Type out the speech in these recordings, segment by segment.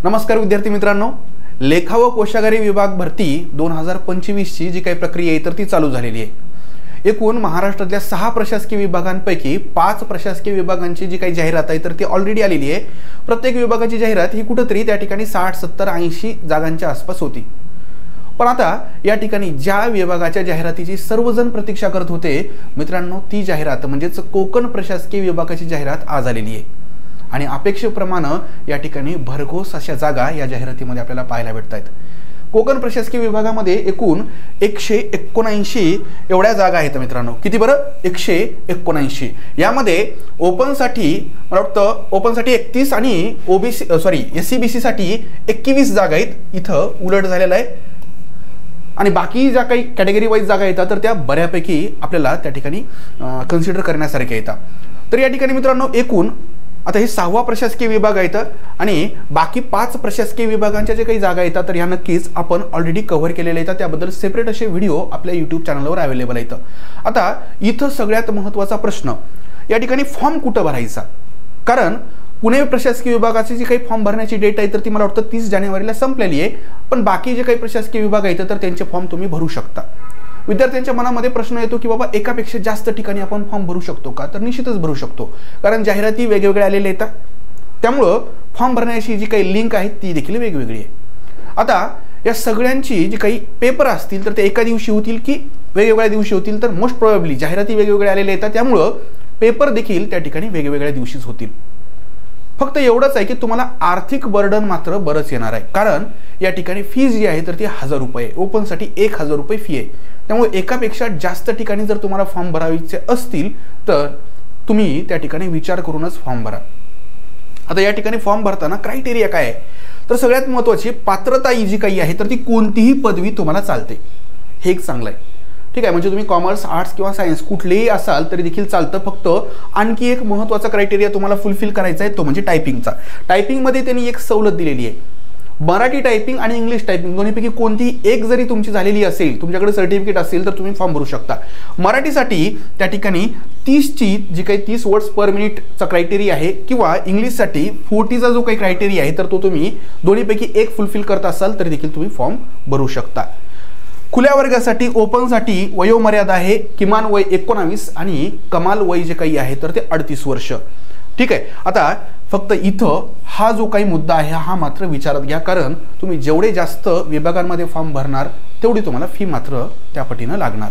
नमस्कार विद्यार्थी मित्रांनो, लेखा व कोशागारी विभाग भरती 2025 ची जी काही प्रक्रिया आहे तर ती चालू झालेली आहे। एकूण महाराष्ट्रातल्या 6 प्रशासकीय विभागांपैकी 5 प्रशासकीय विभागांची जी काही जाहिरात आहे तर ती ऑलरेडी आलेली आहे। प्रत्येक विभागाची जाहिरात ही कुठेतरी त्या ठिकाणी 60, 70, 80 जागांच्या आसपास होती। पण आता या ठिकाणी ज्या विभागाच्या जाहिरातीची सर्वजण प्रतीक्षा करत होते मित्रांनो, ती जाहिरात म्हणजेच कोकण प्रशासकीय विभागाची जाहिरात आज आलेली आहे आणि अपेक्षेप्रमाणे या ठिकाणी भरघोस अशा जागा या जाहिरातीमध्ये आपल्याला पाहायला भेटतात। कोकण प्रशासकीय विभागामध्ये एकूण 179 एवढ्या जागा आहेत मित्रांनो। किती बरं? 179। यामध्ये ओपन साठी मला वाटतं ओपन साठी 31 आणि SC/BC साठी 21 जागा आहेत। इथं उलट झालेलं आहे आणि बाकी ज्या काही कॅटेगरी वाईज जागा येतात तर त्या बऱ्यापैकी आपल्याला त्या ठिकाणी कन्सिडर करण्यासारख्या येतात। तर या ठिकाणी मित्रांनो एकूण आता हे 6वा प्रशासकीय विभाग आहे आणि बाकी 5 प्रशासकीय विभागांच्या जे काही जागा येतात तर ह्या नक्कीच आपण ऑलरेडी कव्हर केलेल्या आहेत। त्याबद्दल सेपरेट असे व्हिडिओ आपल्या YouTube चॅनलवर अवेलेबल आहेत। आता इथं सगळ्यात महत्त्वाचा प्रश्न या ठिकाणी फॉर्म कुठं भरायचा, कारण पुणे प्रशासकीय विभागाची जी काही फॉर्म भरण्याची डेट आहे तर ती मला वाटतं 30 जानेवारीला संपलेली आहे। पण बाकी जे काही प्रशासकीय विभाग आहेत तर त्यांचे फॉर्म तुम्ही भरू शकता। विद्यार्थ्यांच्या मनामध्ये प्रश्न येतो की बाबा एकापेक्षा जास्त ठिकाणी आपण फॉर्म भरू शकतो का? तर निश्चितच भरू शकतो, कारण जाहिराती वेगवेगळ्या आलेल्या येतात। त्यामुळं फॉर्म भरण्याची जी काही लिंक आहे ती देखील वेगवेगळी आहे। आता या सगळ्यांची जी काही पेपर असतील तर ते एका दिवशी होतील की वेगवेगळ्या दिवशी होतील, तर मोस्ट प्रोबेबली जाहिराती वेगवेगळ्या आलेल्या येतात, त्यामुळं पेपर देखील त्या ठिकाणी वेगवेगळ्या दिवशीच होतील। फक्त एवढंच आहे की तुम्हाला आर्थिक बर्डन मात्र बरंच येणार आहे, कारण या ठिकाणी फीज जी आहे तर ती 1000 रुपये, ओपनसाठी 1000 रुपये फी आहे। त्यामुळे एकापेक्षा जास्त ठिकाणी जर तुम्हाला फॉर्म भरायचे असतील तर तुम्ही त्या ठिकाणी विचार करूनच फॉर्म भरा। आता या ठिकाणी फॉर्म भरताना क्रायटेरिया काय आहे, तर सगळ्यात महत्त्वाची पात्रता ही जी काही आहे तर ती कोणतीही पदवी तुम्हाला चालते, हे एक चांगलं आहे। ठीक आहे, म्हणजे तुम्ही कॉमर्स, आर्ट्स किंवा सायन्स कुठलेही असाल तरी देखील चालतं। फक्त आणखी एक महत्त्वाचा क्रायटेरिया तुम्हाला फुलफिल करायचा आहे तो म्हणजे टायपिंगचा। टायपिंगमध्ये त्यांनी एक सवलत दिलेली आहे, मराठी टायपिंग आणि इंग्लिश टायपिंग दोन्हीपैकी कोणतीही एक जरी तुमची झालेली असेल, तुमच्याकडे सर्टिफिकेट असेल तर तुम्ही फॉर्म भरू शकता। मराठीसाठी त्या ठिकाणी 30 ची जी काही 30 वर्ड्स पर मिनिटचा क्रायटेरिया आहे किंवा इंग्लिशसाठी 40चा जो काही क्रायटेरिया आहे तर तो तुम्ही दोन्हीपैकी एक फुलफिल करत असाल तरी देखील तुम्ही फॉर्म भरू शकता। खुल्या वर्गासाठी ओपनसाठी वयोमर्यादा आहे किमान वय 19 आणि कमाल वय जे काही आहे तर ते 38 वर्ष। ठीक आहे, आता फक्त इथं हा जो काही मुद्दा आहे हा मात्र विचारात घ्या, कारण तुम्ही जेवढे जास्त विभागांमध्ये फॉर्म भरणार तेवढी तुम्हाला फी मात्र त्या पटीनं लागणार।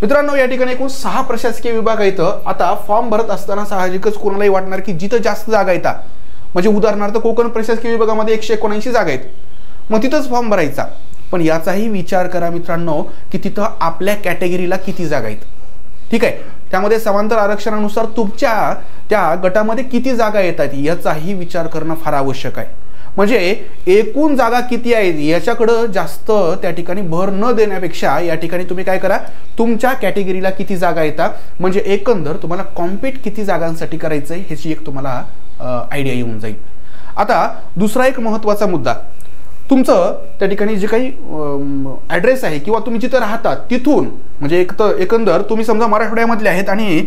मित्रांनो या ठिकाणी एकूण 6 प्रशासकीय विभाग आहेत। आता फॉर्म भरत असताना साहजिकच कोणालाही वाटणार की जिथं जास्त जागा येतात, म्हणजे उदाहरणार्थ कोकण प्रशासकीय विभागामध्ये 179 जागा आहेत, मग तिथंच फॉर्म भरायचा। पण याचाही विचार करा मित्रांनो की तिथं आपल्या कॅटेगरीला किती जागा आहेत। ठीक आहे, त्यामध्ये समांतर आरक्षणानुसार तुमच्या त्या गटामध्ये किती जागा येतात याचाही विचार करणं फार आवश्यक आहे। म्हणजे एकूण जागा किती आहेत याच्याकडे जास्त त्या ठिकाणी भर न देण्यापेक्षा या ठिकाणी तुम्ही काय करा, तुमच्या कॅटेगरीला किती जागा येतात म्हणजे एकंदर तुम्हाला कॉम्पीट किती जागांसाठी करायचं आहे ह्याची एक तुम्हाला आयडिया येऊन जाईल। आता दुसरा एक महत्त्वाचा मुद्दा, तुमचं त्या ठिकाणी जे काही ॲड्रेस आहे किंवा तुम्ही जिथे राहतात तिथून, म्हणजे एकंदर तुम्ही समजा मराठवाड्यामधले आहेत आणि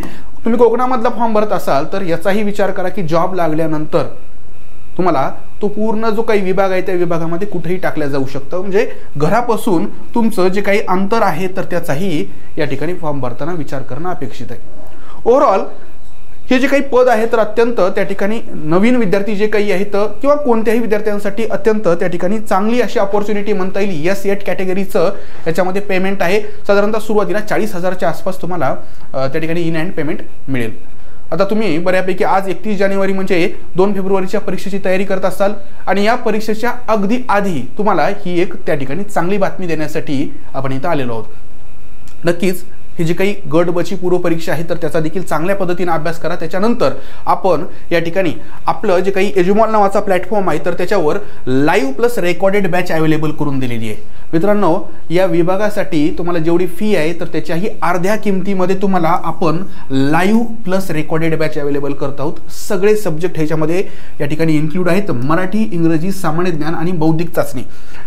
तुम्ही कोकणामधला फॉर्म भरत असाल तर याचाही विचार करा की जॉब लागल्यानंतर तुम्हाला तो पूर्ण जो काही विभाग आहे त्या विभागामध्ये कुठेही टाकला जाऊ शकतं। म्हणजे घरापासून तुमचं जे काही अंतर आहे तर त्याचाही या ठिकाणी फॉर्म भरताना विचार करणं अपेक्षित आहे। ओव्हरऑल हे जे काही पद आहे तर अत्यंत त्या ठिकाणी नवीन विद्यार्थी जे काही आहेत किंवा कोणत्याही विद्यार्थ्यांसाठी अत्यंत त्या ठिकाणी चांगली अशी अपॉर्च्युनिटी म्हणता येईल। S8 कॅटेगरीचं याच्यामध्ये पेमेंट आहे साधारणतः सुरुवातीला 40,000च्या आसपास तुम्हाला त्या ठिकाणी इन हँड पेमेंट मिळेल। आता तुम्ही बऱ्यापैकी आज 31 जानेवारी म्हणजे 2 फेब्रुवारीच्या परीक्षेची तयारी करत असाल आणि या परीक्षेच्या अगदी आधी तुम्हाला ही एक त्या ठिकाणी चांगली बातमी देण्यासाठी आपण इथं आलेलो आहोत। नक्कीच ही जी काही गट बची पूर्व परीक्षा आहे तर त्याचा देखील चांगल्या पद्धतीने अभ्यास करा। त्याच्यानंतर आपण या ठिकाणी आपलं जे काही एज्युमॉल नावाचा प्लॅटफॉर्म आहे तर त्याच्यावर live plus recorded batch available करून दिलेली आहे। मित्रांनो या विभागासाठी तुम्हाला जेवढी फी आहे तर त्याच्याही अर्ध्या किमतीमध्ये तुम्हाला आपण live plus recorded batch available करत आहोत। सगळे सब्जेक्ट ह्याच्यामध्ये या ठिकाणी इन्क्लूड आहेत, मराठी, इंग्रजी, सामान्य ज्ञान आणि बौद्धिक चाचणी।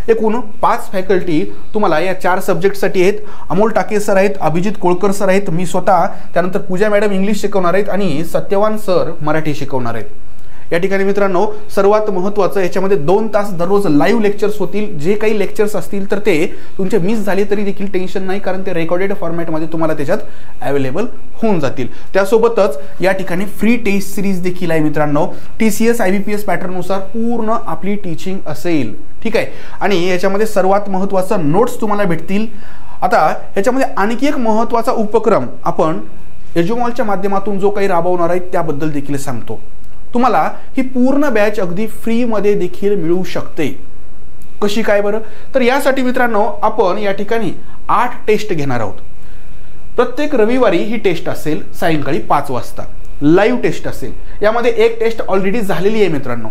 एकूण 5 फॅकल्टी तुम्हाला या 4 सब्जेक्टसाठी आहेत। अमोल टाके सर आहेत, अभिजित कोळकर सर आहेत, मी स्वतः, त्यानंतर पूजा मॅडम इंग्लिश शिकवणार आहेत आणि सत्यवान सर मराठी शिकवणार आहेत। या ठिकाणी मित्रांनो सर्वात महत्त्वाचं याच्यामध्ये 2 तास दररोज लाईव्ह लेक्चर्स होतील। जे काही लेक्चर्स असतील तर ते तुमचे मिस झाले तरी देखील टेन्शन नाही, कारण ते रेकॉर्डेड फॉर्मॅटमध्ये तुम्हाला त्याच्यात अवेलेबल होऊन जातील। त्यासोबतच या ठिकाणी फ्री टेस्ट सिरीज देखील आहे मित्रांनो। TCS IBPS पॅटर्ननुसार पूर्ण आपली टीचिंग असेल, ठीक आहे। आणि याच्यामध्ये सर्वात महत्त्वाचं नोट्स तुम्हाला भेटतील। आता याच्यामध्ये आणखी एक महत्त्वाचा उपक्रम आपण एज्युमॉलच्या माध्यमातून जो काही राबवणार आहे त्याबद्दल देखील सांगतो। तुम्हाला ही पूर्ण बॅच अगदी फ्रीमध्ये देखील मिळू शकते। कशी काय बरं? तर यासाठी मित्रांनो आपण या ठिकाणी 8 टेस्ट घेणार आहोत। प्रत्येक रविवारी ही टेस्ट असेल सायंकाळी 5 वाजता, लाईव्ह टेस्ट असेल। यामध्ये एक टेस्ट ऑलरेडी झालेली आहे मित्रांनो।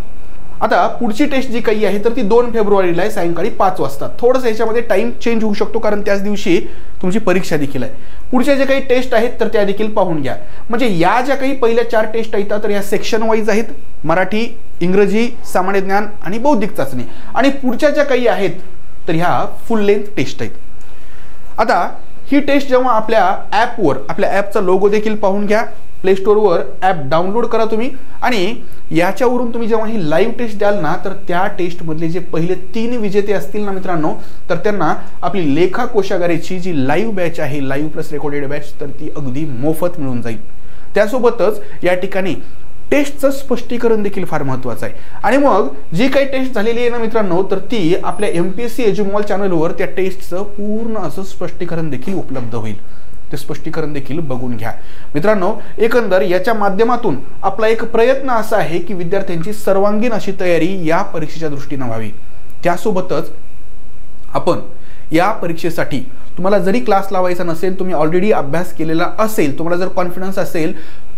आता पुढची टेस्ट जी काही आहे तर ती 2 फेब्रुवारीला आहे सायंकाळी 5 वाजता। थोडंसं याच्यामध्ये टाइम चेंज होऊ शकतो कारण त्याच दिवशी तुमची परीक्षा देखील आहे। पुढच्या जे काही टेस्ट आहेत तर त्या देखील पाहून घ्या। म्हणजे या ज्या काही पहिल्या 4 टेस्ट आहेत तर या सेक्शन वाईज आहेत, मराठी, इंग्रजी, सामान्य ज्ञान आणि बौद्धिक चाचणी। आणि पुढच्या ज्या काही आहेत तर ह्या फुल लेंथ टेस्ट आहेत। आता ही टेस्ट जेव्हा आपल्या ॲपवर, आपल्या ॲपचा लोगो देखील पाहून घ्या, प्ले स्टोअरवर ॲप डाउनलोड करा तुम्ही, आणि याच्यावरून तुम्ही जेव्हा ही लाईव्ह टेस्ट द्याल ना तर त्या टेस्टमधले जे पहिले 3 विजेते असतील ना मित्रांनो तर त्यांना आपली लेखा कोशागाराची जी लाईव्ह बॅच आहे, लाईव्ह प्लस रेकॉर्डेड बॅच, तर ती अगदी मोफत मिळून जाईल। त्यासोबतच या ठिकाणी टेस्टचं स्पष्टीकरण देखील फार महत्त्वाचं आहे। आणि मग जी काही टेस्ट झालेली आहे ना मित्रांनो तर ती आपल्या MPSC एज्युमॉल चॅनलवर त्या टेस्टचं पूर्ण असं स्पष्टीकरण देखील उपलब्ध होईल। ते स्पष्टीकरण देखील बघून घ्या मित्रांनो। एकंदर याच्या माध्यमातून आपला एक प्रयत्न असा आहे की विद्यार्थ्यांची सर्वांगीण अशी तयारी या परीक्षेच्या दृष्टीने व्हावी। त्यासोबतच आपण या परीक्षेसाठी तुम्हाला जरी क्लास लावायचा नसेल, तुम्ही ऑलरेडी अभ्यास केलेला असेल, तुम्हाला जर कॉन्फिडन्स असेल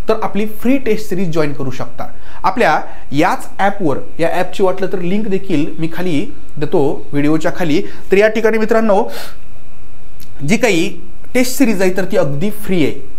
तर आपली फ्री टेस्ट सिरीज जॉईन करू शकता आपल्या याच ॲपवर। या ॲपची वाटलं तर लिंक देखील मी खाली देतो व्हिडिओच्या खाली। तर या ठिकाणी मित्रांनो जी काही टेस्ट सिरीज आहे तर ती अगदी फ्री आहे।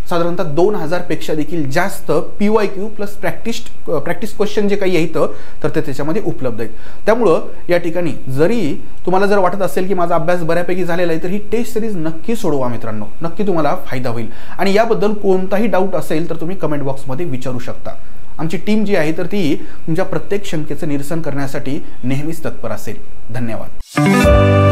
साधारणतः 2000 पेक्षा देखील जास्त PYQ प्लस प्रॅक्टिस क्वेश्चन जे काही आहेत तर ते त्याच्यामध्ये उपलब्ध आहेत। त्यामुळं या ठिकाणी जरी तुम्हाला जर वाटत असेल की माझा अभ्यास बऱ्यापैकी झालेला आहे तर ही टेस्ट सिरीज नक्की सोडवा मित्रांनो, नक्की तुम्हाला फायदा होईल। आणि याबद्दल कोणताही डाऊट असेल तर तुम्ही कमेंट बॉक्समध्ये विचारू शकता। आमची टीम जी आहे तर ती तुमच्या प्रत्येक शंकेचं निरसन करण्यासाठी नेहमीच तत्पर असेल। धन्यवाद।